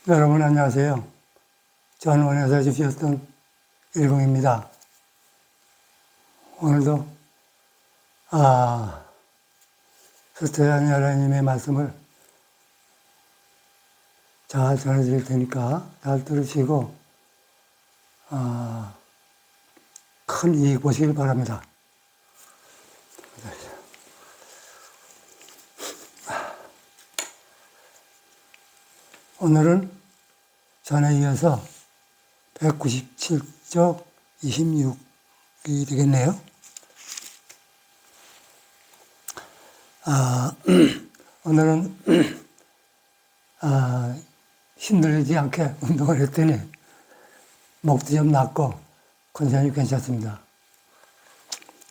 여러분 안녕하세요. 전원에서 주셨던 일공입니다. 오늘도 서태한 여라님의 말씀을 잘 전해드릴 테니까 잘 들으시고 큰 이익 보시길 바랍니다. 오늘은 전에 이어서 197쪽 26이 되겠네요. 오늘은 힘들지 않게 운동을 했더니 목도 좀 낫고 컨디션이 괜찮습니다.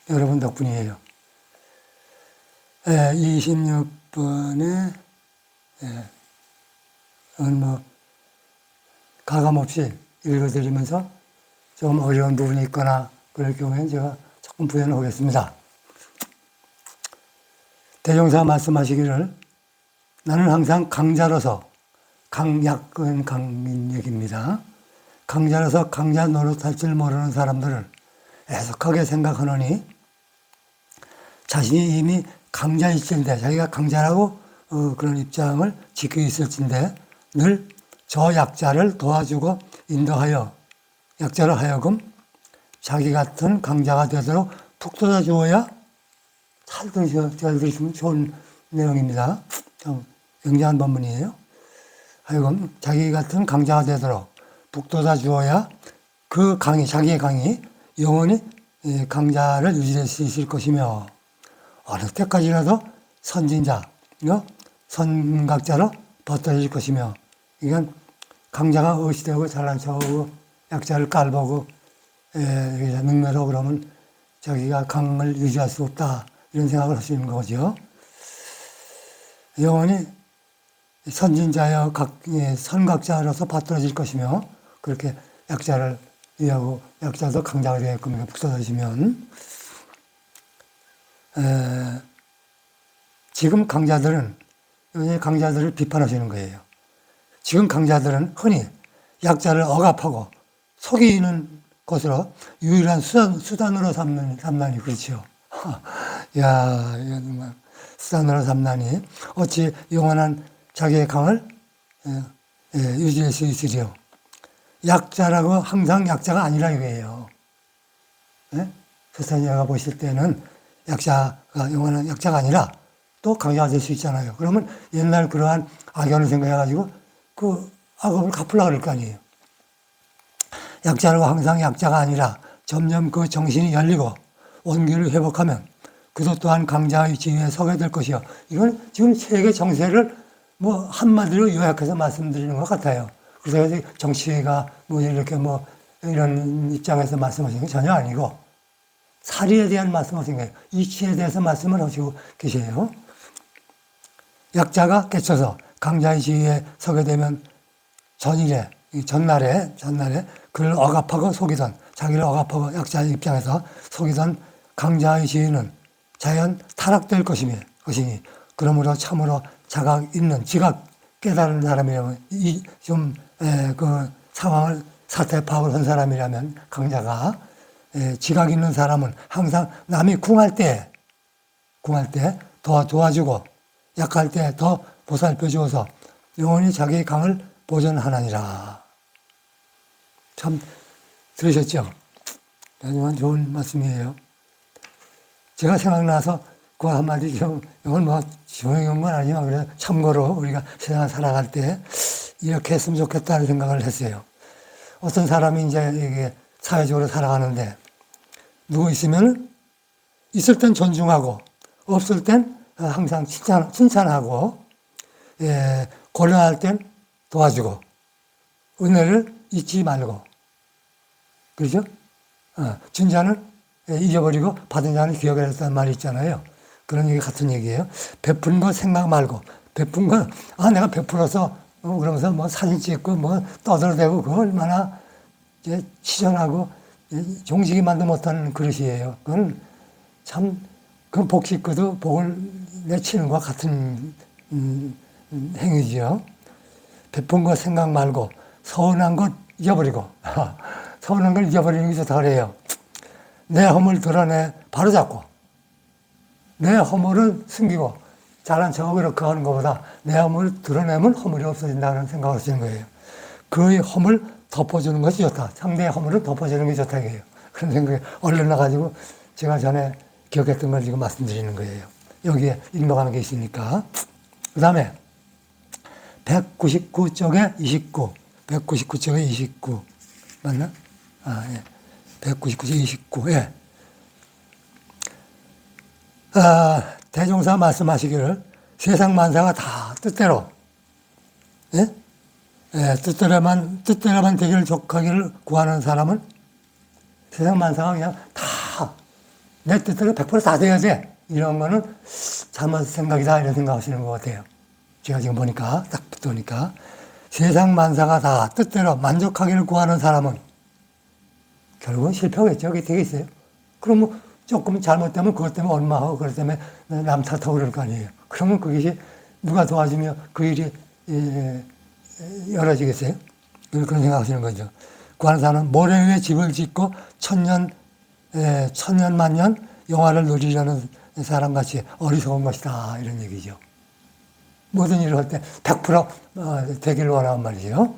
여러분 덕분이에요. 26번에 가감없이 읽어드리면서 좀 어려운 부분이 있거나 그럴 경우에는 제가 조금 부연을 하겠습니다. 대종사 말씀하시기를 나는 항상 강자로서 강약은 강민역입니다. 강자로서 강자 노릇할 줄 모르는 사람들을 애석하게 생각하노니 자신이 이미 강자일진데 자기가 강자라고 그런 입장을 지키고 있을진데 늘 저 약자를 도와주고 인도하여 약자로 하여금 자기 같은 강자가 되도록 북돋아 주어야 잘 들으시면 좋은 내용입니다. 참 굉장한 본문이에요. 하여금 자기 같은 강자가 되도록 북돋아 주어야 그 강이, 자기의 강이 영원히 강자를 유지할 수 있을 것이며 어느 때까지라도 선진자, 선각자로 버텨질 것이며 이건 강자가 어시되고 잘난 척하고 약자를 깔보고 능멸하고 그러면 자기가 강을 유지할 수 없다 이런 생각을 하시는 거죠. 영원히 선진자여 선각자로서 받들어질 것이며 그렇게 약자를 위하고 약자도 강자가 되게끔 북돋아지면 지금 강자들은 강자들을 비판하시는 거예요. 지금 강자들은 흔히 약자를 억압하고 속이는 것으로 유일한 수단으로 삼나니 그렇죠. 야, 이건 수단으로 삼나니 어찌 영원한 자기의 강을 유지할 수 있으리요. 약자라고 항상 약자가 아니라 이거예요. 세상에가 보실 때는 약자가 영원한 약자가 아니라 또 강자가 될 수 있잖아요. 그러면 옛날 그러한 악연을 생각해가지고 그 악업을 갚으려고 그럴 거 아니에요. 약자라고 항상 약자가 아니라 점점 그 정신이 열리고 원기를 회복하면 그도 또한 강자의 지위에 서게 될 것이요. 이건 지금 세계 정세를 한마디로 요약해서 말씀드리는 것 같아요. 그래서 정치가 이렇게 이런 입장에서 말씀하시는 게 전혀 아니고 사리에 대한 말씀하시는 거예요. 이치에 대해서 말씀을 하시고 계세요. 약자가 깨쳐서 강자의 지위에 서게 되면 전날에 그를 억압하고 속이던 자기를 억압하고 약자의 입장에서 속이던 강자의 지위는 자연 타락될 것이니 그러므로 참으로 자각 있는 지각 깨달은 사람이라면 그 상황을 사태 파악을 한 사람이라면 강자가 지각 있는 사람은 항상 남이 궁할 때 도와주고 약할 때 더 보살펴 주어서 영원히 자기의 강을 보존하나니라. 참 들으셨죠? 정말 좋은 말씀이에요. 제가 생각나서 그 한마디 이건 조용한 건 아니지만 그래도 참고로 우리가 세상을 살아갈 때 이렇게 했으면 좋겠다는 생각을 했어요. 어떤 사람이 이제 이게 사회적으로 살아가는데 누구 있을 땐 존중하고 없을 땐 항상 칭찬하고 곤란할 땐 도와주고 은혜를 잊지 말고 그렇죠? 준 자는 잊어버리고 받은 자는 기억을 했다는 말이 있잖아요. 그런 얘기 같은 얘기예요. 베푼 거 생각 말고, 베푼 거, 내가 베풀어서, 그러면서 뭐 사진 찍고 뭐 떠들어대고 그거 얼마나 이제 치전하고 종지기만도 못하는 그릇이에요. 그건 참, 그 복식구도 복을 내치는 것과 같은 행위지요. 베푼 거 생각 말고, 서운한 것 잊어버리고, 서운한 걸 잊어버리는 게 좋다 그래요. 내 허물 드러내 바로잡고, 내 허물을 숨기고 잘난 척하고 이렇게 하는 것보다 내 허물을 드러내면 허물이 없어진다는 생각을 하시는 거예요. 그의 허물 덮어주는 것이 좋다. 상대의 허물을 덮어주는 게 좋다 이거예요. 그런 생각이 얼른 나가지고 제가 전에 기억했던 걸 지금 말씀드리는 거예요. 여기에 인도하는 게 있으니까. 그 다음에 199쪽에 29. 199쪽에 29. 맞나? 예. 199쪽에 29. 예. 대종사 말씀하시기를 세상 만사가 다 뜻대로, 예? 예, 뜻대로만 되기를 족하기를 구하는 사람은 세상 만사가 그냥 다 내 뜻대로 100% 다 돼야 돼. 이런 거는 잘못 생각이다 이런 생각하시는 것 같아요. 제가 지금 보니까 딱 붙으니까 세상 만사가 다 뜻대로 만족하기를 구하는 사람은 결국은 실패하겠죠. 그게 되겠어요. 그럼 뭐 조금 잘못되면 그것 때문에 원망하고 그것 때문에 남 탓하고 그럴 거 아니에요. 그러면 그것이 누가 도와주며 그 일이 열어지겠어요? 그런 생각하시는 거죠. 구하는 사람은 모래 위에 집을 짓고 천년 만년 영화를 누리려는 사람같이 어리석은 것이다 이런 얘기죠. 모든 일을 할 때 100% 되기를 원하는 말이죠.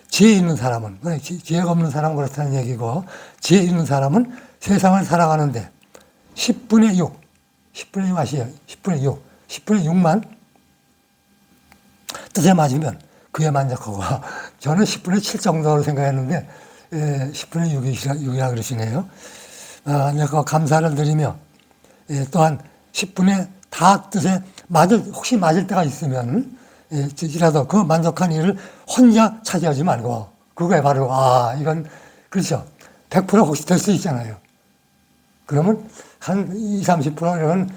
지혜 있는 사람은, 지혜가 없는 사람은 그렇다는 얘기고, 지혜 있는 사람은 세상을 살아가는데 10분의 6 아시죠? 10분의 6만 뜻에 맞으면 그에 만족하고, 저는 10분의 7 정도로 생각했는데 10분의 6이라 그러시네요. 내가 감사를 드리며 또한 10분의 다 뜻에 혹시 맞을 때가 있으면 이라도 그 만족한 일을 혼자 차지하지 말고, 그거에 바로 이건 그렇죠. 100% 혹시 될 수 있잖아요. 그러면 한 20, 30%는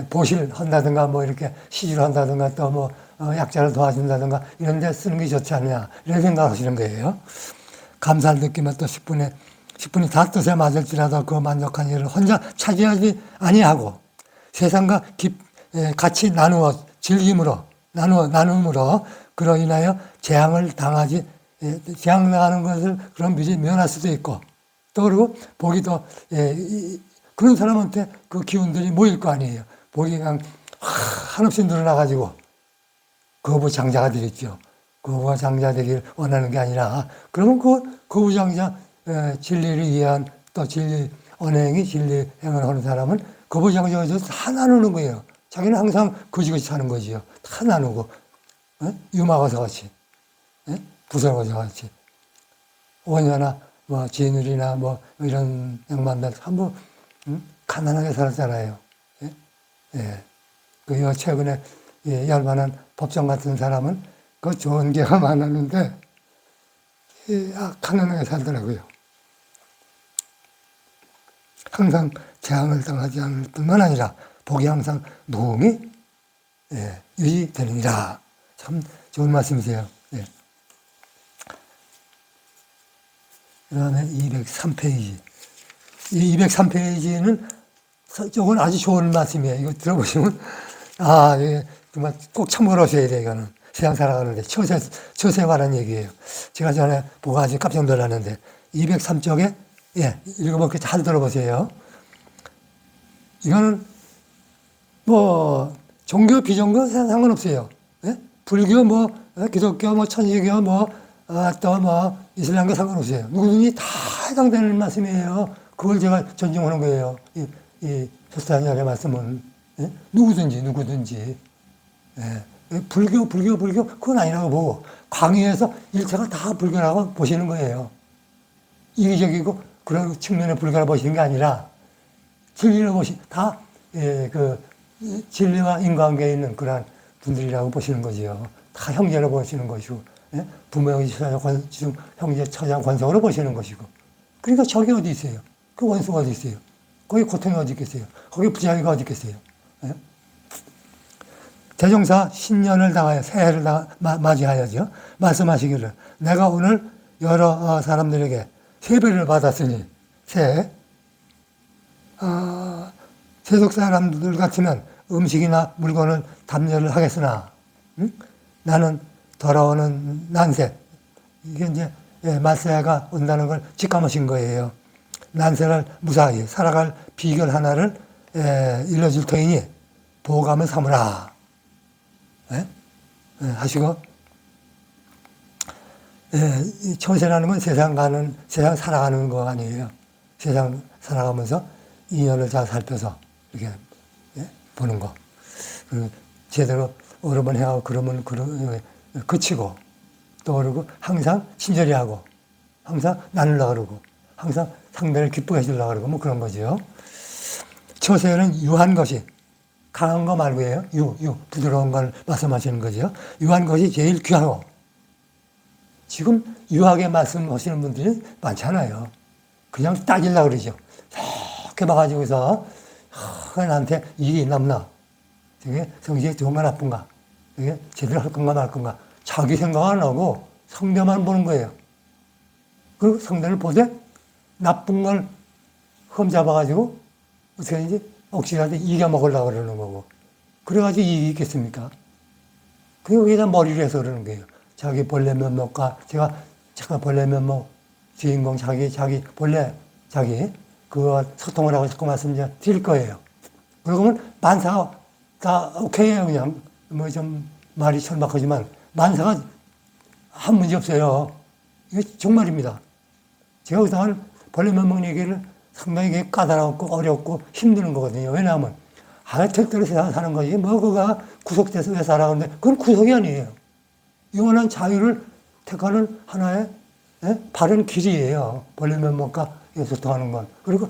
보실 한다든가 뭐 이렇게 시주를 한다든가 또 뭐 약자를 도와준다든가 이런 데 쓰는 게 좋지 않냐 이런 생각을 하시는 거예요. 감사를 느끼면 또 10분이 다 뜻에 맞을지라도 그 만족한 일을 혼자 차지하지 아니하고 세상과 같이 나누어 즐김으로 나눔으로 그로 인하여 재앙당하는 것을 그런 미리 면할 수도 있고, 또 그리고 복이 더 그런 사람한테 그 기운들이 모일 거 아니에요. 복이 그냥 한없이 늘어나가지고 거부장자가 되겠죠. 거부장자 되길 원하는 게 아니라, 그러면 그 거부장자 진리를 이해한 또 진리 언행이 진리 행을 하는 사람은 거부장자가 다 나누는 거예요. 자기는 항상 거지같이 사는 거지요. 다 나누고, 유마가서 같이, 부설가서 같이, 원녀나 뭐 진울이나 뭐 이런 양반들 한번 가난하게 살았잖아요. 그 최근에 열반한 법정 같은 사람은 그 좋은 게가 많았는데 가난하게 살더라고요. 항상 재앙을 당하지 않을 뿐만 아니라 복이 항상 노응이 유지되느니라. 참 좋은 말씀이세요. 그 다음에 203페이지. 이 203페이지는 조금 아주 좋은 말씀이에요. 이거 들어보시면, 정말 꼭 참고하셔야 돼요, 이거는. 세상 살아가는데. 처세에 관한 얘기예요. 제가 전에 보고 아주 깜짝 놀랐는데, 203쪽에, 읽어볼게 잘 들어보세요. 이거는, 종교, 비종교 상관없어요. 불교, 기독교, 천주교, 또 이슬람교 상관없어요. 누구든지 다 해당되는 말씀이에요. 그걸 제가 존중하는 거예요. 이 조사장의 말씀은. 누구든지. 불교, 그건 아니라고 보고, 광의에서 일체가 다 불교라고 보시는 거예요. 이기적이고, 그런 측면의 불교라고 보시는 게 아니라, 진리로 진리와 인과관계에 있는 그런 분들이라고 보시는 거지요. 다 형제로 보시는 것이고, 부모, 형제, 처자, 권속으로 보시는 것이고. 그러니까 적이 어디 있어요? 그 원수가 어디 있어요? 거기 고통이 어디 있겠어요? 거기 부자리가 어디 있겠어요? 예? 대종사 신년을 당하여 새해를 맞이하여죠. 말씀하시기를 내가 오늘 여러 사람들에게 세배를 받았으니 새해 세속 사람들 같으면 음식이나 물건을 담례를 하겠으나 나는 돌아오는 난세 이게 이제 말세가 온다는 걸 직감하신 거예요. 난세를 무사히 살아갈 비결 하나를 일러줄 터이니 보감을 삼으라 하시고 초세라는 건 세상 살아가는 거 아니에요. 세상 살아가면서 인연을 잘 살펴서 이렇게 보는 거. 제대로 여러 번 해하고 그러면 그치고 또 그러고 항상 친절히 하고 항상 나누려고 그러고 항상 상대를 기쁘게 해주려고 그러고 뭐 그런 거죠. 처세는 유한 것이 강한 거 말고요. 부드러운 걸 말씀하시는 거죠. 유한 것이 제일 귀하고 지금 유하게 말씀하시는 분들이 많잖아요. 그냥 따지려고 그러죠. 이렇게 봐가지고서 나한테 일이 남나 저게 성질이 좋은가 나쁜가 이게 제대로 할 건가 말 건가 자기 생각 안 하고 성대만 보는 거예요. 그리고 성대를 보되 나쁜 걸 흠잡아가지고 어떻게 하는지 억지라도 이겨먹으려고 그러는 거고 그래가지고 이익이 있겠습니까? 그게 왜다 머리를 해서 그러는 거예요. 자기 본래 면목과 제가 잠깐 본래 면목 주인공 자기 본래 자기 그거 소통을 하고 자꾸 말씀드릴 거예요. 그러면 만사가 다 오케이예요. 그냥 뭐 좀 말이 천박하지만 만사가 한 문제 없어요. 이게 정말입니다. 제가 그동안 본래 면목 얘기를 상당히 까다롭고 어렵고 힘드는 거거든요. 왜냐하면 택대로 세상 사는 거지 뭐 그가 구속돼서 왜 살아가는데 그건 구속이 아니에요. 영원한 자유를 택하는 하나의 바른 길이에요. 본래 면목과 소통하는 건. 그리고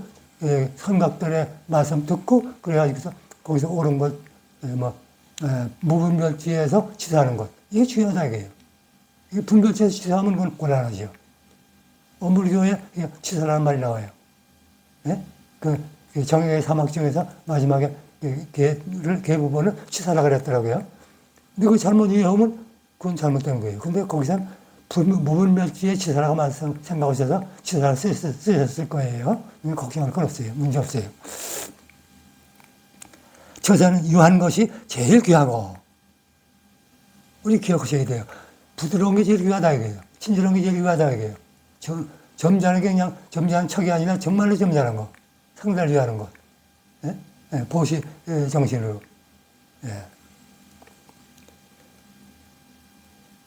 선각들의 말씀 듣고 그래가지고서 거기서 옳은 것, 무분별지에서 치사하는 것. 이게 중요하다 이거예요. 이게 분별지에서 치사하면 그건 곤란하죠. 어물교에 치사라는 말이 나와요. 그 정의의 사막 중에서 마지막에 개 부분은 치사라 그랬더라고요. 근데 그 잘못 이해하면 그건 잘못된 거예요. 근데 거기선 무분별지에 치사라고 생각하셔서 치사를 쓰셨을 거예요. 걱정할 건 없어요. 문제 없어요. 처세는 유한 것이 제일 귀하고 우리 기억하셔야 돼요. 부드러운 게 제일 귀하다 이거예요. 친절한 게 제일 귀하다 이거예요. 점잖은 게 그냥 점잖은 척이 아니라 정말로 점잖은 거. 상대를 위하는 것. 보시 정신으로.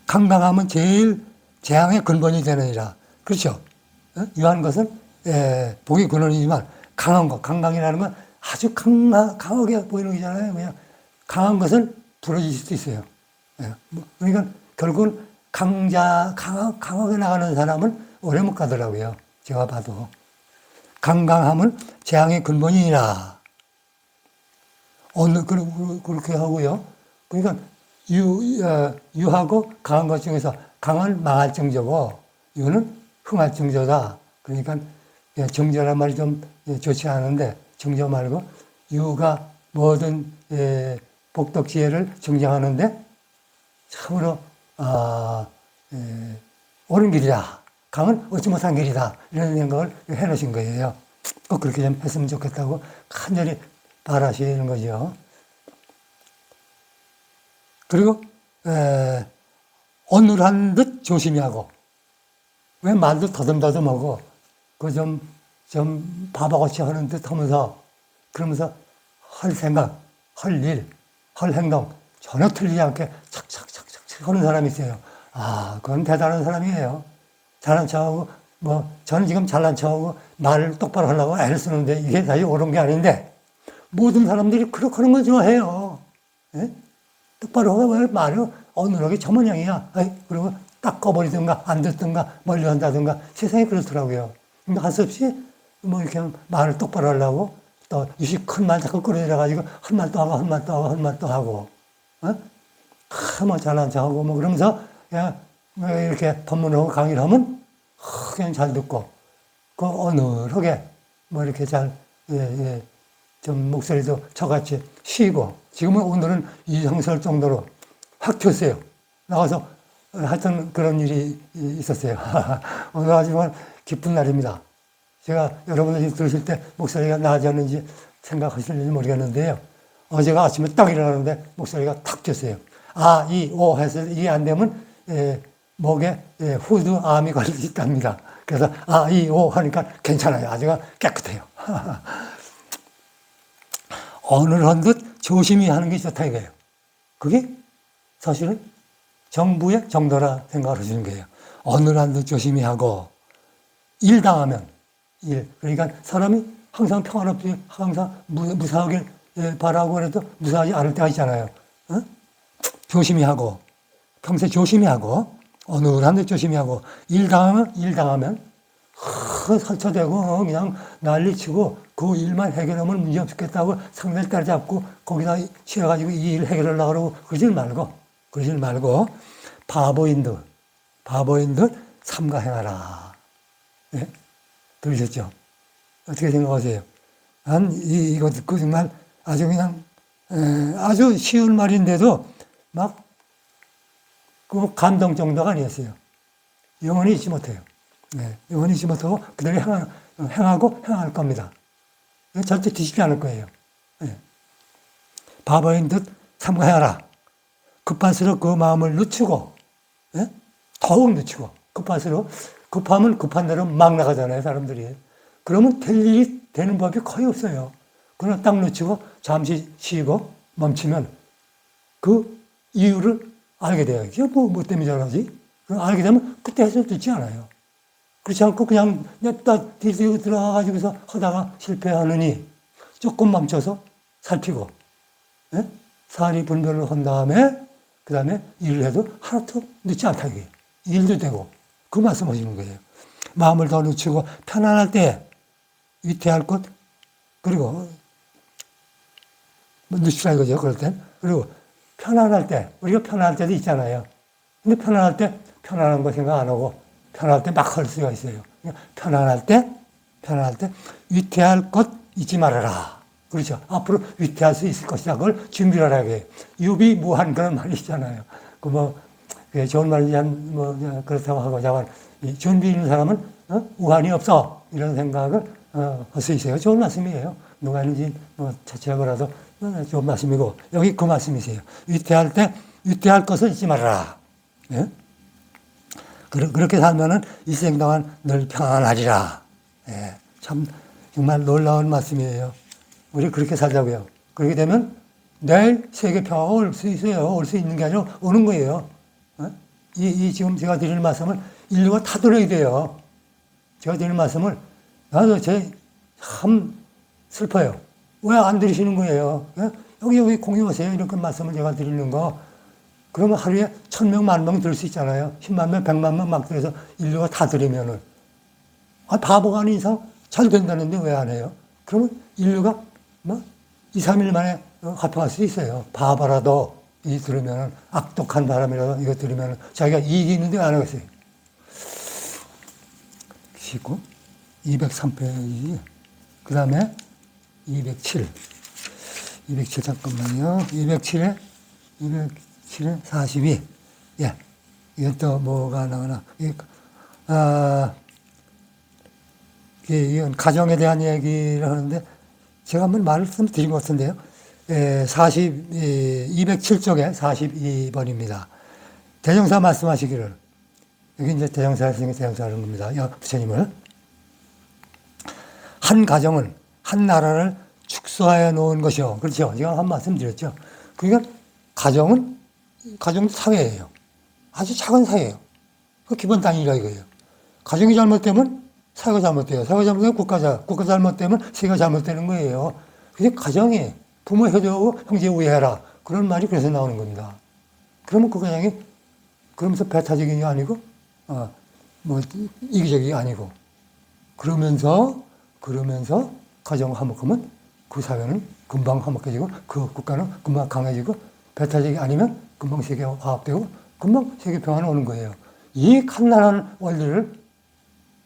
강강함은 제일 재앙의 근본이 되느니라. 그렇죠? 유한 것은 복의 근원이지만 강한 것, 강강이라는 건 아주 강하게 보이는 거잖아요. 그냥 강한 것은 부러질 수도 있어요. 그러니까 결국은 강하게 나가는 사람은 오래 못 가더라고요. 제가 봐도. 강강함은 재앙의 근본이니라. 그렇게 하고요. 그러니까 유하고 강한 것 중에서 강은 망할 정조고 유는 흥할 정조다. 그러니까 정조란 말이 좀 좋지 않은데 정조 말고 유가 모든 복덕 지혜를 정정하는데 참으로 옳은 길이다. 강은 얻지 못한 길이다. 이런 생각을 해놓으신 거예요. 꼭 그렇게 좀 했으면 좋겠다고 간절히 바라시는 거죠. 그리고 어눌한 듯 조심히 하고 왜 말도 더듬더듬하고 그 좀 바보같이 하는 듯 하면서 그러면서 할 생각, 할 일, 할 행동 전혀 틀리지 않게 착착착착 하는 사람이 있어요. 그건 대단한 사람이에요. 잘난 척하고 저는 지금 잘난 척하고 말을 똑바로 하려고 애를 쓰는데 이게 사실 옳은 게 아닌데 모든 사람들이 그렇게 하는 걸 좋아해요. 똑바로 하고 왜 말을 어눌하게 저 모양이야. 그리고 딱 꺼버리든가 안 듣든가 멀리 한다든가 세상이 그렇더라고요. 근데 할 수 없이 이렇게 말을 똑바로 하려고 또 유식 큰 말 자꾸 끌어들여가지고 한 말 또 하고 한 말 또 하고 한 말 또 하고 잘난 척하고 그러면서 그냥 이렇게 법문하고 강의를 하면 그냥 잘 듣고 어눌하게 뭐 이렇게 잘, 예, 예, 좀 목소리도 저같이 쉬고, 지금은 오늘은 이성설 정도로 확 튀었어요. 나가서 하여튼 그런 일이 있었어요. 오늘 아주 기쁜 날입니다. 제가 여러분들이 들으실 때 목소리가 나아졌는지 생각하실지 모르겠는데요. 어제가 아침에 딱 일어나는데 목소리가 탁 튀었어요. 아, 이, 오 해서 이게 안 되면 목에 후두 암이 걸릴 수 있답니다. 그래서 아, 이, 오 하니까 괜찮아요. 아주가 깨끗해요. 어눌한 듯 조심히 하는 게 좋다 이거예요. 그게 사실은 정부의 정도라 생각을 하시는 거예요. 어눌한 듯 조심히 하고 일 당하면 일. 그러니까 사람이 항상 평안없이 항상 무사하길 바라고 그래도 무사하지 않을 때가 있잖아요. 어? 조심히 하고 평소에 조심히 하고 어눌한 듯 조심히 하고 일 당하면 설쳐대고 그냥 난리치고 그 일만 해결하면 문제 없겠다고 상대를 따라잡고 거기다 치러가지고 이 일 해결하려고 그러고 그러지 말고 바보인 듯 삼가 행하라. 네? 들으셨죠? 어떻게 생각하세요? 이거 듣고 정말 아주 그냥 아주 쉬운 말인데도 막 그 감동 정도가 아니었어요. 영원히 잊지 못해요. 네, 영원히 잊지 못하고 그대로 행하고 행할 겁니다. 절대 뒤집지 않을 거예요. 네. 바보인 듯 삼가해라. 급할수록 그 마음을 늦추고, 네? 더욱 늦추고, 급하면 급한 대로 막 나가잖아요, 사람들이. 그러면 될 일이 되는 법이 거의 없어요. 그러나 딱 늦추고 잠시 쉬고 멈추면 그 이유를 알게 돼요. 이게 뭐 때문에 저러지? 알게 되면 그때 해서 듣지 않아요. 그렇지 않고 그냥 냅다 뒤지고 들어가가지고서 하다가 실패하느니 조금 멈춰서 살피고, 예? 사리 분별을 한 다음에 그 다음에 일을 해도 하나도 늦지 않다 이게 일도 되고 그 말씀하시는 거예요. 마음을 더 늦추고 편안할 때 위태할 것 그리고 늦추라 이거죠. 그럴 땐 그리고 편안할 때 우리가 편안할 때도 있잖아요. 근데 편안할 때 편안한 거 생각 안 하고 편안할 때 막 할 수가 있어요. 편안할 때 위태할 것 잊지 말아라. 그렇죠. 앞으로 위태할 수 있을 것이다. 그걸 준비를 하게. 유비무한 그런 말이 있잖아요. 좋은 말이지, 그렇다고 하고, 자만, 준비 있는 사람은, 우한이 없어. 이런 생각을, 할 수 있어요. 좋은 말씀이에요. 누가 있는지, 차치하고라도, 좋은 말씀이고, 여기 그 말씀이세요. 위태할 것을 잊지 말아라. 예? 그렇게 살면은 일생 동안 늘 평안하리라. 예. 참, 정말 놀라운 말씀이에요. 우리 그렇게 살자고요. 그렇게 되면 내일 세계 평화가 올 수 있어요. 올 수 있는 게 아니라 오는 거예요. 지금 제가 드리는 말씀을 인류가 다 들어야 돼요. 제가 드리는 말씀을 나도 참 슬퍼요. 왜 안 들으시는 거예요? 여기 공유하세요. 이렇게 말씀을 제가 드리는 거. 그러면 하루에 1000명, 10,000명 들을 수 있잖아요. 10만 명, 100만 명 막 들어서 인류가 다 들으면은. 바보가 아닌 이상 잘 된다는데 왜 안 해요? 그러면 인류가 2, 3일 만에 합병할 수 있어요. 바보라도 이 들으면 악독한 바람이라도 이거 들으면 자기가 이익이 있는데 안 하겠어요. 19, 203페이지. 그 다음에 207 잠깐만요. 207에 42. 예. 이건 또 뭐가 나오나. 이건 가정에 대한 얘기를 하는데 제가 한번 말씀드린 것 같은데요. 207쪽에 42번입니다. 대정사 말씀하시기를. 여기 이제 대정사를 하는 겁니다. 부처님을. 한 가정은 한 나라를 축소하여 놓은 것이요. 그렇죠. 제가 한 말씀 드렸죠. 그러니까 가정도 사회예요. 아주 작은 사회예요. 그 기본 단위가 이거예요. 가정이 잘못되면 사회가 잘못돼요. 사회가 잘못되면 국가 잘못되면 세계가 잘못되는 거예요. 그게 가정이 부모 효도하고 형제 우애해라. 그런 말이 그래서 나오는 겁니다. 그러면 그 가정이 그러면서 배타적인 게 아니고 이기적이 아니고 그러면서 가정 화목하면 그 사회는 금방 화목해지고 그 국가는 금방 강해지고 배타적이 아니면 금방 세계가 화합되고 금방 세계 평화는 오는 거예요. 이 간단한 원리를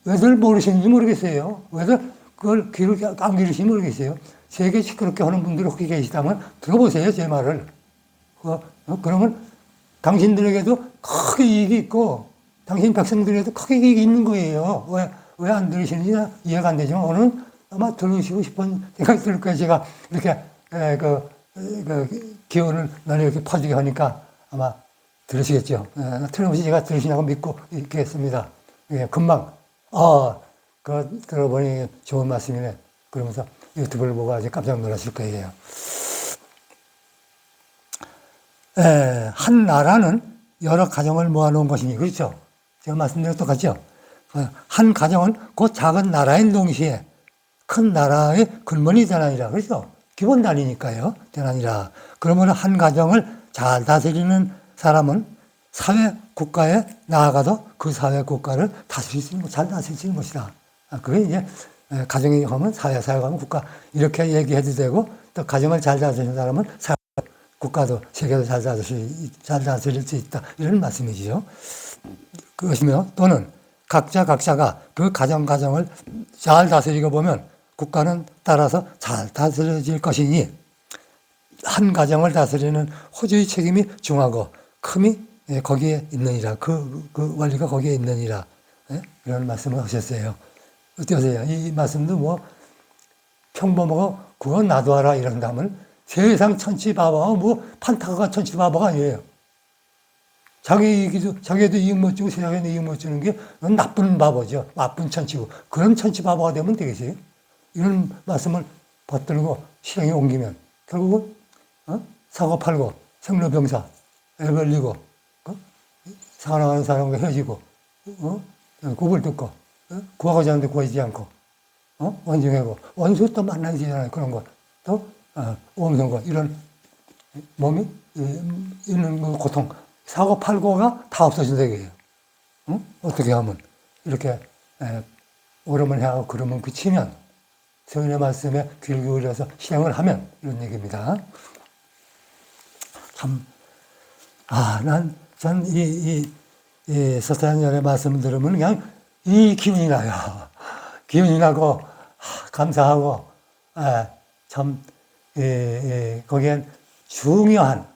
왜들 모르시는지 모르겠어요. 왜들 그걸 귀를 안 기르시면 모르겠어요. 세계 시끄럽게 하는 분들이 혹시 계시다면 들어보세요, 제 말을. 그러면 당신들에게도 크게 이익이 있고, 당신 백성들에게도 크게 이익이 있는 거예요. 왜 안 들으시는지 이해가 안 되지만, 오늘은 아마 들으시고 싶은 생각이 들 거예요. 제가 이렇게, 기운을 나를 이렇게 퍼주게 하니까 아마 들으시겠죠. 틀림없이 제가 들으시냐고 믿고 있겠습니다. 금방, 들어보니 좋은 말씀이네. 그러면서 유튜브를 보고 아주 깜짝 놀라실 거예요. 한 나라는 여러 가정을 모아놓은 것이니, 그렇죠? 제가 말씀드린 똑같죠? 한 가정은 그 작은 나라인 동시에 큰 나라의 근본이 되나니라, 그렇죠? 기본 단위니까요, 되나니라. 그러면 한 가정을 잘 다스리는 사람은 사회 국가에 나아가도 그 사회 국가를 다스릴 수 있는, 잘 다스릴 수 있는 것이다. 그게 이제 가정이 하면 사회가 하면 국가, 이렇게 얘기해도 되고, 또 가정을 잘 다스리는 사람은 사회, 국가도, 세계도 잘 다스릴 수 있다. 이런 말씀이지요. 그것이며, 또는 각자가 그 가정을 잘 다스리고 보면 국가는 따라서 잘 다스려질 것이니, 한 가정을 다스리는 호주의 책임이 중하고 큼이 거기에 있느니라. 그 원리가 거기에 있느니라. 이런 말씀을 하셨어요. 어떠세요? 이 말씀도 뭐 평범하고 그거 놔둬라 이런다면 세상 천지바보가 뭐 판타가 천지바보가 아니에요. 자기도 이익 못 주고 세상에도 이익 못 주는 게 나쁜 바보죠. 나쁜 천치고. 그런 천지바보가 되면 되겠어요? 이런 말씀을 받들고 실행에 옮기면 결국은 사고 팔고 생로병사 애 걸리고 사랑하는 사람과 헤어지고 굽을 듣고 구하고자 하는데 구하지 않고 원증하고 원수 또 만나지잖아요. 그런 거 또 오음선거 이런 몸이 있는 고통 사고 팔고가 다 없어진다 이거예요. 어떻게 하면 이렇게 오름을 해하고 그러면 그치면 성인의 말씀에 귀를 기울여서 실행을 하면 이런 얘기입니다. 참, 전 이 서태한열의 말씀을 들으면 그냥 이 기운이 나요. 기운이 나고, 감사하고, 참, 거기엔 중대한,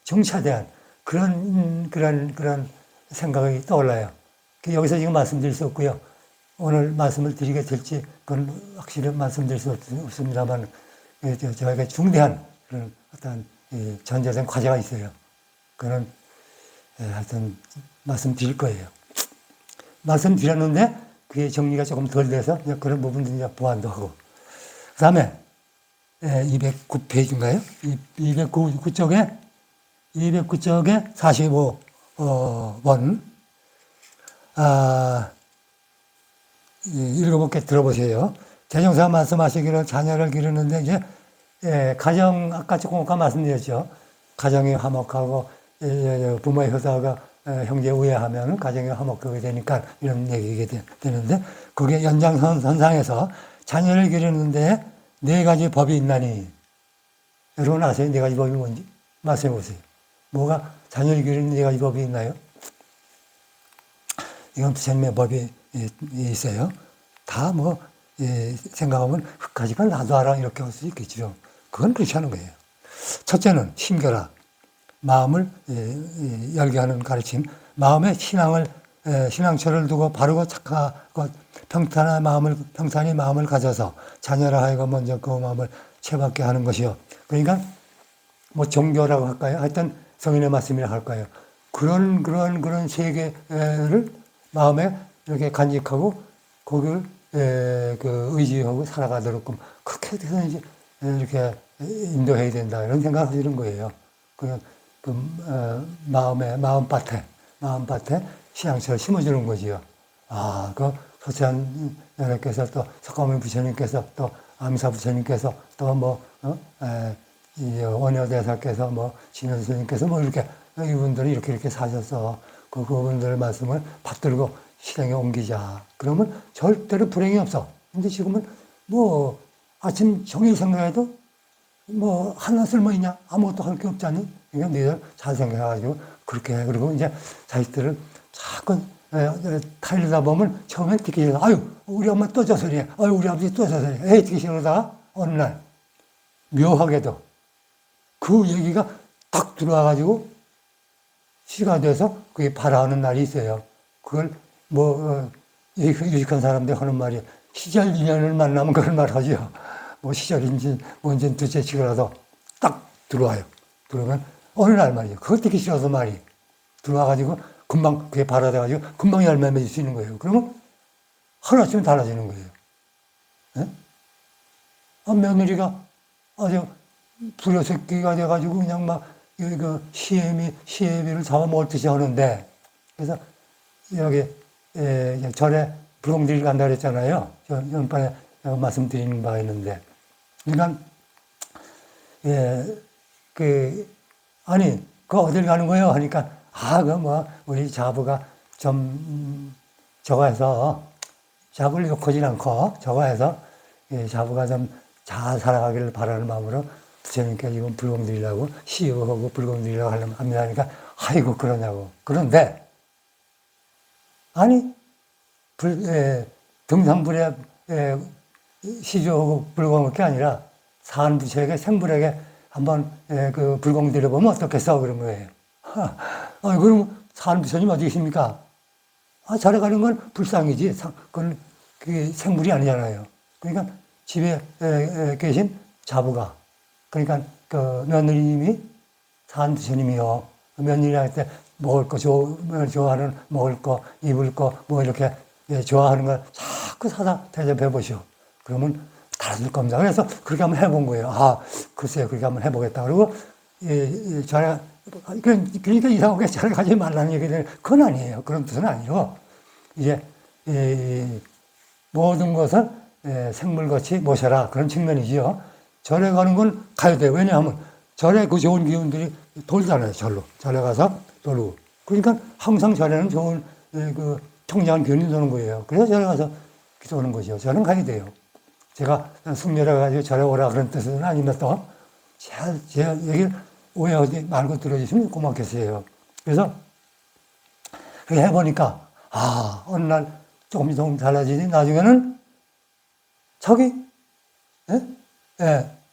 정차대한 그런 생각이 떠올라요. 여기서 지금 말씀드릴 수 없고요. 오늘 말씀을 드리게 될지, 그건 확실히 말씀드릴 수 없습니다만, 저에게 중대한 그런 어떤 전제된 과제가 있어요. 그는 하여튼 말씀드릴 거예요. 말씀드렸는데 그게 정리가 조금 덜 돼서 그런 부분들 이제 보완도 하고. 그 다음에 209페이지인가요? 209쪽에 45번 읽어볼게 들어보세요. 대종사 말씀하시기를 자녀를 기르는데 이제 가정 아까 조금 말씀드렸죠. 가정이 화목하고 부모의 효자가 형제 우애하면 가정이 화목하게 되니까 이런 얘기가 되는데 그게 연장선상에서 자녀를 기르는데 4가지 법이 있나니 여러분 아세요? 4가지 법이 뭔지? 말씀해 보세요. 뭐가 자녀를 기르는 4가지 법이 있나요? 이건 부처님의 법이 있어요. 다 생각하면 흑가지가 놔둬라 이렇게 할 수 있겠죠. 그건 그렇지 않은 거예요. 첫째는 심겨라. 마음을 열게 하는 가르침. 마음에 신앙처를 두고 바르고 착하고 평탄히 마음을 가져서 자녀라 하여금 먼저 그 마음을 채받게 하는 것이요. 그러니까 뭐 종교라고 할까요? 하여튼 성인의 말씀이라 할까요? 그런 세계를 마음에 이렇게 간직하고 거기를 의지하고 살아가도록 그렇게 해서 이제 이렇게 인도해야 된다 이런 생각을 하시는 거예요. 마음밭에 신앙처를 심어주는 거지요. 서치한 여러께서 또 석가모니 부처님께서 또 암사 부처님께서 또 원효대사께서 진효 스님께서 이렇게 이분들이 이렇게 사셔서 그분들의 말씀을 받들고 실행에 옮기자. 그러면 절대로 불행이 없어. 근데 지금은 아침 종일 생각해도 하나 쓸모 있냐? 아무것도 할 게 없지 않니? 그러니까 너희들 잘 생각해가지고 그렇게 해. 그리고 이제 자식들을 자꾸 타이르다 보면 처음엔 듣기 싫어. 아유, 우리 엄마 또 저 소리야. 아유, 우리 아버지 또 저 소리야. 에이, 듣기 싫어다가 어느 날 묘하게도 그 얘기가 딱 들어와가지고 시가 돼서 그게 바라는 날이 있어요. 그걸 뭐 유식한 사람들 하는 말이 시절 인연을 만나면 그런 말 하죠. 뭐 시절인지 뭔지 둘째 치고라도 딱 들어와요. 들어오면 어느 날 말이에요. 그거 듣기 싫어서 말이 들어와가지고 금방 그게 발화돼가지고 금방 열매 맺을 수 있는 거예요. 그러면 하루아침에 달라지는 거예요. 네? 며느리가 아주 부려새끼가 돼가지고 그냥 막 그 시애비를 잡아먹을 듯이 하는데 그래서 여기 절에 불공들이 간다 그랬잖아요. 전번에 말씀드리는 바가 있는데 그러니까 아니 그 어딜 가는 거예요? 하니까 그 뭐 우리 자부가 좀 저거 해서 자부를 욕하진 않고 저거 해서 자부가 좀 잘 살아가기를 바라는 마음으로 부처님께 이번 불공 드리려고 시유하고 불공 드리려고 합니다 하니까 아이고 그러냐고. 그런데 아니 등산불에 시주하고 불공할 게 아니라 사한부처에게 생불에게 한번 그 불공 드려보면 어떻겠어 그런 거예요. 그럼 사한부처님 어디 계십니까? 절에 가는 건 불상이지 그건 그게 생불이 아니잖아요. 그러니까 집에 계신 자부가 그러니까 그 며느리님이 사한부처님이요. 며느리 할 때 먹을 거 좋아하는 먹을 거 입을 거 뭐 이렇게 좋아하는 걸 자꾸 사다 대접해 보시오. 그러면 달아줄 겁니다. 그래서 그렇게 한번 해본 거예요. 글쎄요, 그렇게 한번 해보겠다. 그리고 절에 그러니까 이상하게 절에 가지 말라는 얘기는 그건 아니에요. 그런 뜻은 아니고 이제 모든 것을 생물같이 모셔라 그런 측면이지요. 절에 가는 건 가야 돼요. 왜냐하면 절에 그 좋은 기운들이 돌잖아요. 절에 가서 돌고. 그러니까 항상 절에는 좋은 그 청량한 기운이 도는 거예요. 그래서 절에 가서 기도하는 거죠. 절은 가야 돼요. 제가 숙녀라 가지고 절에 오라 그런 뜻은 아니면 또 제 얘기를 오해하지 말고 들어주시면 고맙겠어요. 그래서 그렇게 해보니까 어느 날 조금 달라지니 나중에는 자기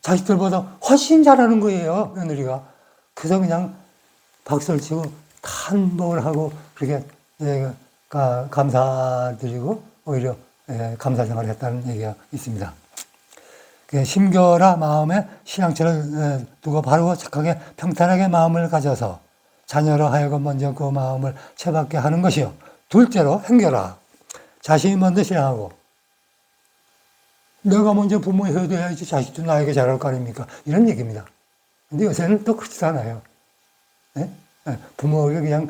자식들보다 훨씬 잘하는 거예요. 며느리가. 그래서 그냥 박수를 치고 탄복을 하고 그렇게 감사드리고 오히려 감사 생활을 했다는 얘기가 있습니다. 심겨라 마음에 신앙처를 두고 바르고 착하게 평탄하게 마음을 가져서 자녀로 하여금 먼저 그 마음을 채받게 하는 것이요. 둘째로 행겨라. 자신이 먼저 신앙하고 내가 먼저 부모의 효도해야지 자식도 나에게 잘할 거 아닙니까? 이런 얘기입니다. 근데 요새는 또 그렇지 않아요. 부모에게 그냥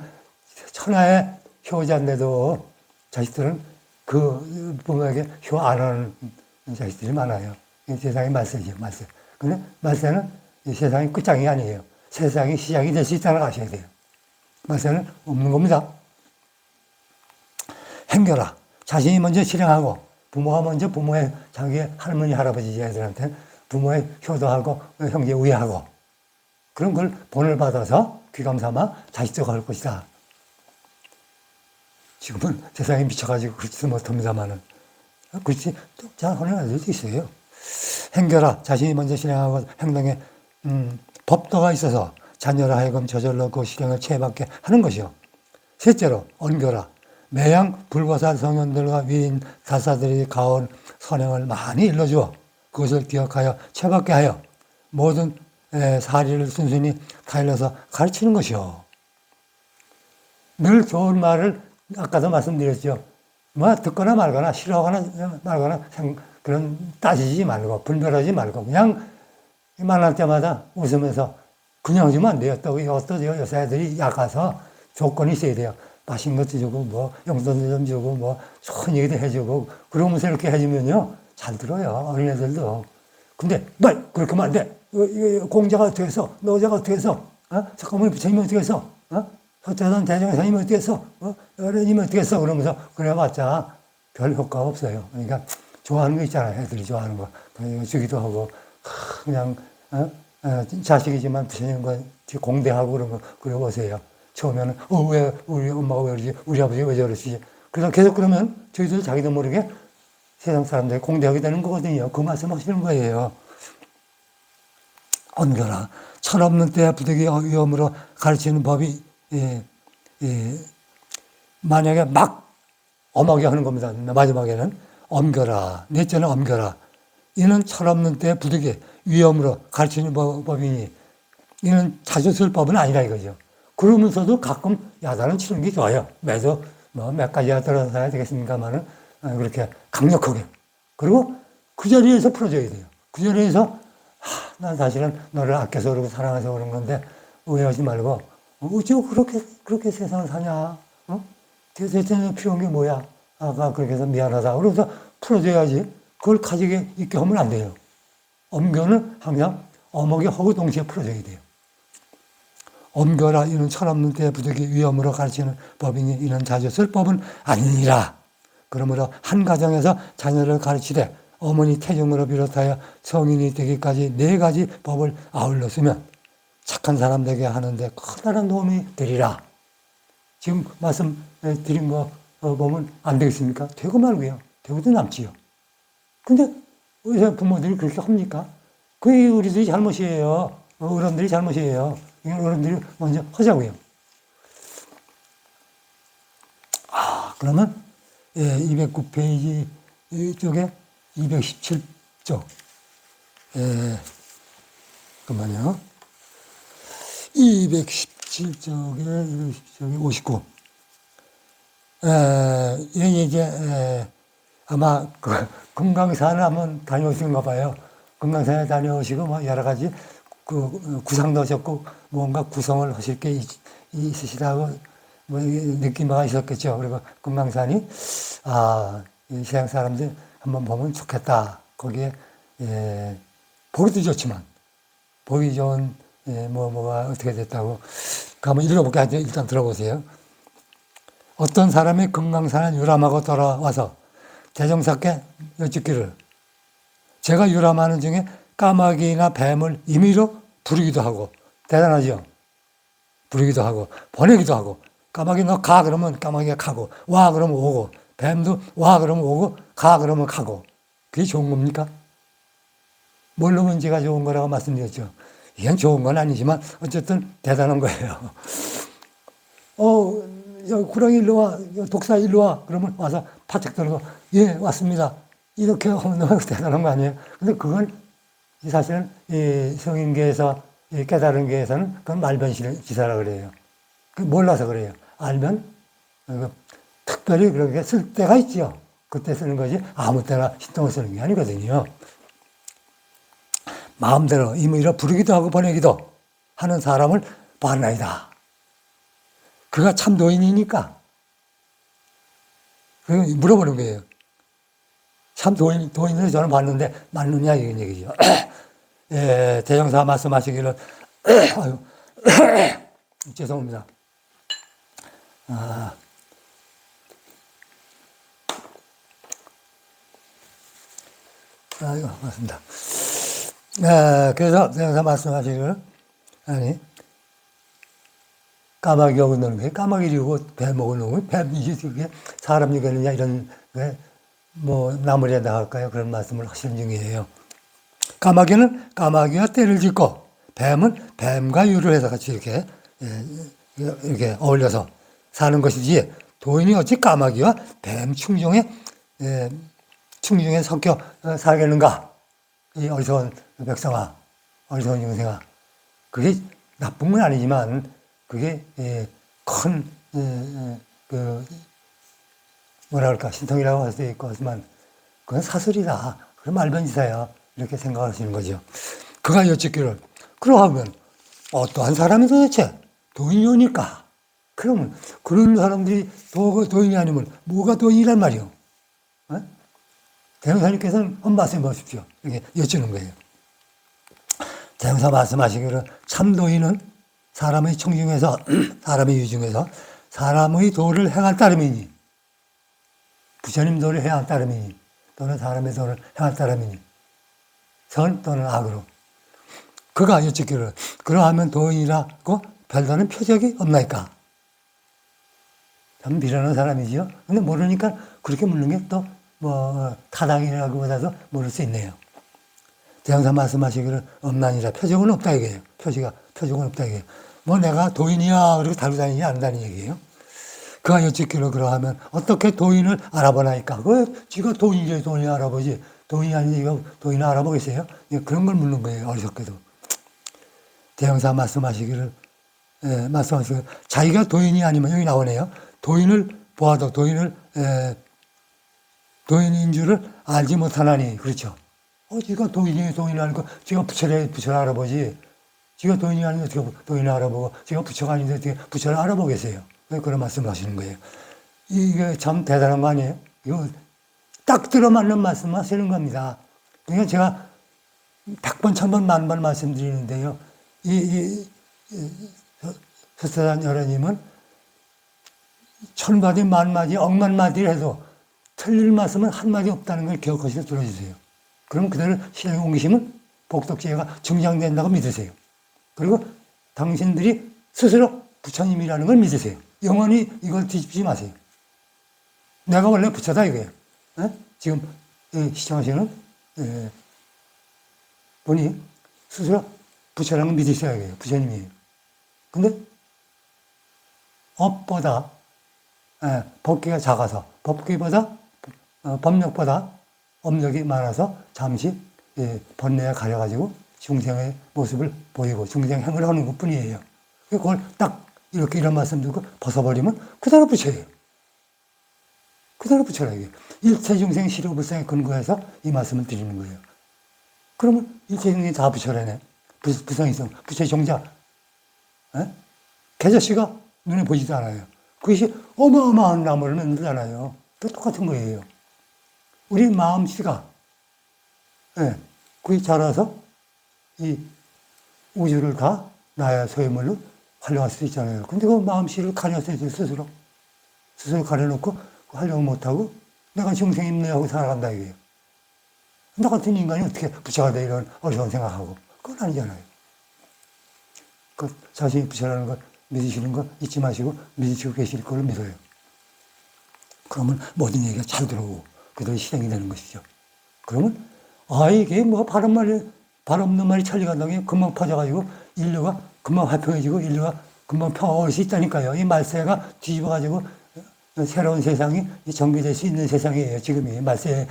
천하의 효자인데도 자식들은 그 부모에게 효 안 하는 자식들이 많아요. 세상의 말세죠, 말세. 근데 말세는 세상의 끝장이 아니에요. 세상이 시작이 될 수 있다는 걸 아셔야 돼요. 말세는 없는 겁니다. 행겨라. 자신이 먼저 실행하고 부모가 먼저 부모의 자기의 할머니, 할아버지 애들한테 부모의 효도하고 형제 우애하고 그런 걸 본을 받아서 귀감 삼아 자식도 할 것이다. 지금은 세상에 미쳐가지고 그렇지도 못합니다만은 그렇지 잘 하는 애들도 있어요. 행겨라. 자신이 먼저 실행하고 행동에 법도가 있어서 자녀라 하여금 저절로 그 실행을 체받게 하는 것이요. 셋째로 언겨라. 매양 불보살 성현들과 위인 다사들이 가온 선행을 많이 일러주어 그것을 기억하여 체받게 하여 모든 사리를 순순히 타일러서 가르치는 것이요. 늘 좋은 말을 아까도 말씀드렸죠. 뭐 듣거나 말거나 싫어하거나 말거나 그런 따지지 말고 분별하지 말고 그냥 만날 때마다 웃으면서 그냥 해주면 안 돼요. 또 요새 애들이 약해서 조건이 있어야 돼요. 맛있는 것도 주고 뭐 용돈도 좀 주고 뭐 좋은 얘기도 해주고 그러면서 이렇게 해주면요 잘 들어요. 어린애들도. 근데 말 그렇게 하면 안 돼. 공자가 어떻게 했어? 노자가 어떻게 했어? 석가모니 부처님이 어떻게 했어? 서태산 대종사님이 어떻게 했어? 어른님이 어떻게 했어? 그러면서 그래봤자 별 효과가 없어요. 그러니까 좋아하는 거 있잖아요. 애들이 좋아하는 거. 주기도 하고 그냥 자식이지만 부처님과 공대하고 그런 거 그려보세요. 처음에는 왜 우리 엄마가 왜 그러지? 우리 아버지가 왜 저러지? 그래서 계속 그러면 저희들 자기도 모르게 세상 사람들이 공개하게 되는 거거든요. 그 말씀 하시는 거예요. 옮겨라. 철없는 때에 부득이 위험으로 가르치는 법이 만약에 막 엄하게 하는 겁니다. 마지막에는 옮겨라. 넷째는 옮겨라. 이는 철없는 때에 부득이 위험으로 가르치는 법이니 이는 자주 쓸 법은 아니라 이거죠. 그러면서도 가끔 야단을 치는 게 좋아요. 매도 몇 가지야 들어서야 되겠습니까만은 그렇게 강력하게. 그리고 그 자리에서 풀어줘야 돼요. 그 자리에서 난 사실은 너를 아껴서 그러고 사랑해서 그런 건데 오해하지 말고 어찌 그렇게 세상을 사냐? 대체는 필요한 게 뭐야? 아까 그렇게 해서 미안하다. 그래서 풀어줘야지. 그걸 가지게 있게 하면 안 돼요. 엄교는 항상 어목이 하고 동시에 풀어줘야 돼요. 엄교라 이는 철없는 때에 부득이 위험으로 가르치는 법이니 이는 자주 쓸 법은 아니니라. 그러므로 한 가정에서 자녀를 가르치되 어머니 태중으로 비롯하여 성인이 되기까지 4가지 법을 아울러 쓰면 착한 사람 되게 하는데 커다란 도움이 되리라. 지금 말씀 드린 거 보면 안 되겠습니까? 되고 말고요. 되고도 남지요. 근데 왜 부모들이 그렇게 합니까? 그게 우리들이 잘못이에요. 어른들이 잘못이에요. 이건 어른들이 먼저 하자고요. 그러면 209페이지 쪽에 217쪽. 잠깐만요. 217쪽에 59. 여기 이제 아마 금강산을 한번 다녀오신가 봐요. 금강산에 다녀오시고 뭐 여러 가지 그 구상도 하셨고 뭔가 구성을 하실 게 있으시다고 뭐 느낌이 있었겠죠. 그리고 금강산이 이 세상 사람들 한번 보면 좋겠다. 거기에 보기도 좋지만 보기 좋은 뭐가 어떻게 됐다고 한번 읽어볼게요. 일단 들어보세요. 어떤 사람이 금강산을 유람하고 돌아와서 대종사께 여쭙기를 제가 유람하는 중에 까마귀나 뱀을 임의로 부르기도 하고 대단하죠. 부르기도 하고 보내기도 하고 까마귀 너 가 그러면 까마귀가 가고 와 그러면 오고 뱀도 와 그러면 오고 가 그러면 가고 그게 좋은 겁니까? 뭘로 문제가 좋은 거라고 말씀드렸죠. 이건 좋은 건 아니지만 어쨌든 대단한 거예요. 구렁이 일로 와, 독사 일로 와. 그러면 와서 파책 들고 예 왔습니다. 이렇게 하면 너무 대단한 거 아니에요? 근데 그건 사실은 이 성인계에서 이 깨달은 계에서는 그건 말변기사라 그래요. 몰라서 그래요. 알면 특별히 그렇게 쓸 때가 있죠. 그때 쓰는 거지 아무 때나 신통을 쓰는 게 아니거든요. 마음대로 임의로 부르기도 하고 보내기도 하는 사람을 봤나이다. 그가 참 도인이니까. 물어보는 거예요. 참 도인을 저는 봤는데 맞느냐 이런 얘기죠. 대종사 말씀하시기를 죄송합니다. 이거 맞습니다. 그래서 대종사 말씀하시기를 까마귀가 오는 게 까마귀리고 뱀목을 오는 뱀이지 그게 사람 얘기느냐 이런 뭐 나무리에다 할까요? 그런 말씀을 하시는 중이에요. 까마귀는 까마귀와 떼를 짓고 뱀은 뱀과 유를 해서 같이 이렇게 어울려서 사는 것이지 도인이 어찌 까마귀와 뱀 충중에 섞여 살겠는가? 이 어리석은 백성아, 어리석은 영생아. 그게 나쁜 건 아니지만 그게 큰 뭐라 그럴까 신통이라고 할 수 있고 하지만 그건 사설이다. 그건 말변지사야. 이렇게 생각하시는 거죠. 그가 여쭙기를 그러하면 어떠한 사람이 도대체 도인이 오니까? 그러면 그런 사람들이 도인이 아니면 뭐가 도인이란 말이요? 대형사님께서는 한번 말씀해 보십시오. 이렇게 여쭈는 거예요. 대형사 말씀하시기를 참 도인은 사람의 청중에서 사람의 유중에서 사람의 도를 행할 따름이니 부처님 도를 행할 따름이니 또는 사람의 도를 행할 따름이니 선 또는 악으로 그가 여쭙기를 그러하면 도인이라고 별다른 표적이 없나이까? 참 미련한 사람이지요. 근데 모르니까 그렇게 묻는 게 또 뭐 타당이라기보다도 모를 수 있네요. 대형사 말씀하시기를 엄난이라 표적은 없다 이게요. 표적은 없다 이게요. 뭐 내가 도인이야 그렇게 달고 다니지 않는다는 얘기예요. 그가 여쭙기로 그러하면 어떻게 도인을 알아보나이까? 그 지가 도인이지 도인이 알아보지. 도인이 아니지 이거 도인을 알아보겠어요? 그런 걸 묻는 거예요. 어리석게도. 대형사 말씀하시기를 자기가 도인이 아니면 여기 나오네요. 도인을 보아도 도인인 줄을 알지 못하나니 그렇죠. 지가 도인이 아니고 지가 부처를 알아보지. 지가 도인이 아닌데 어떻게 도인을 알아보고 지가 부처가 아닌데 어떻게 부처를 알아보겠어요. 그런 말씀을 하시는 거예요. 이게 참 대단한 거 아니에요? 이거 딱 들어맞는 말씀 하시는 겁니다. 그러니까 제가 100번, 1000번, 10,000번 말씀드리는데요. 서세단 여러님은 1000마디, 10,000마디, 억만 마디를 해도 틀릴 말씀은 한마디 없다는 걸 기억하시고 들어주세요. 그럼 그대로 실행에 옮기시면 복덕지혜가 증장된다고 믿으세요. 그리고 당신들이 스스로 부처님이라는 걸 믿으세요. 영원히 이걸 뒤집지 마세요. 내가 원래 부처다 이거예요. 지금 시청하시는 분이 스스로 부처라는 걸 믿으셔야 해요. 부처님이에요. 근데 업보다 법기가 작아서 법력보다 업력이 많아서 잠시 번뇌에 가려가지고 중생의 모습을 보이고 중생행을 하는 것 뿐이에요. 그걸 딱 이런 말씀 듣고 벗어버리면 그대로 부처예요. 그대로 부처라 이게. 일체 중생 실효불상에 근거해서 이 말씀을 드리는 거예요. 그러면 일체 중생이 다 부처라네. 부성이성, 부처의 종자. 개자씨가 눈에 보이지도 않아요. 그것이 어마어마한 나무를 만들잖아요. 똑같은 거예요. 우리 마음씨가 그게 자라서 이 우주를 다 나의 소유물로 활용할 수 있잖아요. 근데 그 마음씨를 가렸어요, 스스로 가려놓고 활용을 못하고 내가 중생 입내하고 살아간다 이게요. 나 같은 인간이 어떻게 부처가 돼 이런 어려운 생각하고 그건 아니잖아요. 그 자신이 부처라는 걸 믿으시는 거 잊지 마시고 믿으시고 계실 걸 믿어요. 그러면 모든 얘기가 잘 들어오고 그대로 실행이 되는 것이죠. 그러면 이게 뭐 발 없는 말이 천리 간다는 게 금방 퍼져가지고 인류가 금방 화평해지고 인류가 금방 평화할 수 있다니까요. 이 말세가 뒤집어가지고 새로운 세상이 전개될 수 있는 세상이에요. 지금이 말세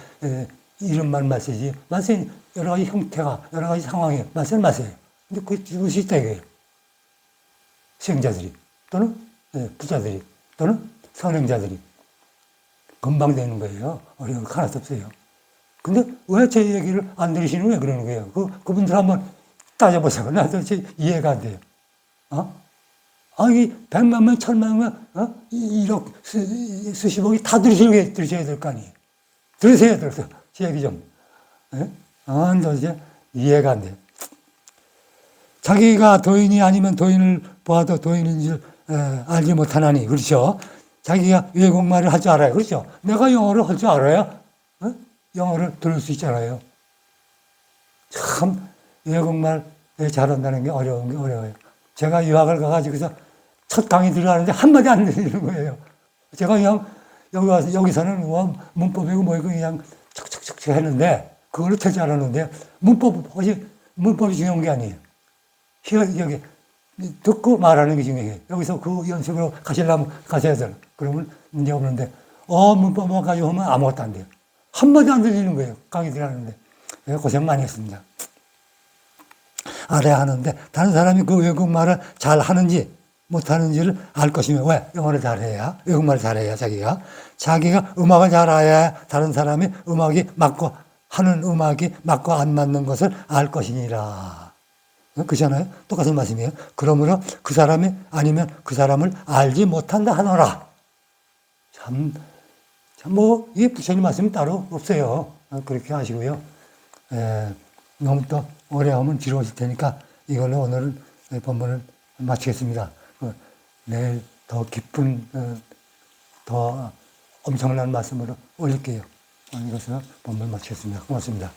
이름만 말세지. 말세는 여러 가지 형태가 여러 가지 상황이에요. 말세는 말세예요. 근데 그게 뒤집을 수 있다 이거예요. 수행자들이 또는 부자들이 또는 선행자들이 금방 되는 거예요. 어려운 거 하나도 없어요. 근데 왜 제 얘기를 안 들으시는 왜 그러는 거예요? 그분들 한번 따져보세요. 나도 이해가 안 돼요. 이 100만 명, 1000만 명, 1억, 수십억이 다 들으셔야 될 거 아니에요. 들으세요. 제 얘기 좀. 도대체 이해가 안 돼요. 자기가 도인이 아니면 도인을 보아도 도인인 줄 알지 못하나니. 그렇죠. 자기가 외국말을 할 줄 알아요. 그렇죠. 내가 영어를 할 줄 알아요. 영어를 들을 수 있잖아요. 참 외국말 잘한다는 게 어려워요. 제가 유학을 가가지고서 첫 강의 들어가는데 한마디 안 들리는 거예요. 제가 그냥 여기서는 문법이고 뭐이고 그냥 척척척척 했는데 그걸로 될 줄 알았는데 문법이 중요한 게 아니에요. 여기 듣고 말하는 게 중요해요. 여기서 그 연습으로 가시려면 가셔야 돼요. 그러면 문제 없는데 문법만 가지고 하면 아무것도 안 돼요. 한마디 안 들리는 거예요. 강의 들어가는데. 고생 많이 했습니다. 알아야 하는데 다른 사람이 그 외국말을 잘 하는지 못하는지를 알 것이면 왜? 영어를 잘해야 외국말을 잘해야 자기가 음악을 잘 알아야 다른 사람이 하는 음악이 맞고 안 맞는 것을 알 것이니라. 그잖아요. 똑같은 말씀이에요. 그러므로 그 사람이 아니면 그 사람을 알지 못한다 하노라. 이게 부처님 말씀이 따로 없어요. 그렇게 하시고요. 너무 또 오래 하면 지루하실 테니까 이걸로 오늘은 본문을 마치겠습니다. 내일 더 깊은, 더 엄청난 말씀으로 올릴게요. 이것으로 본문을 마치겠습니다. 고맙습니다.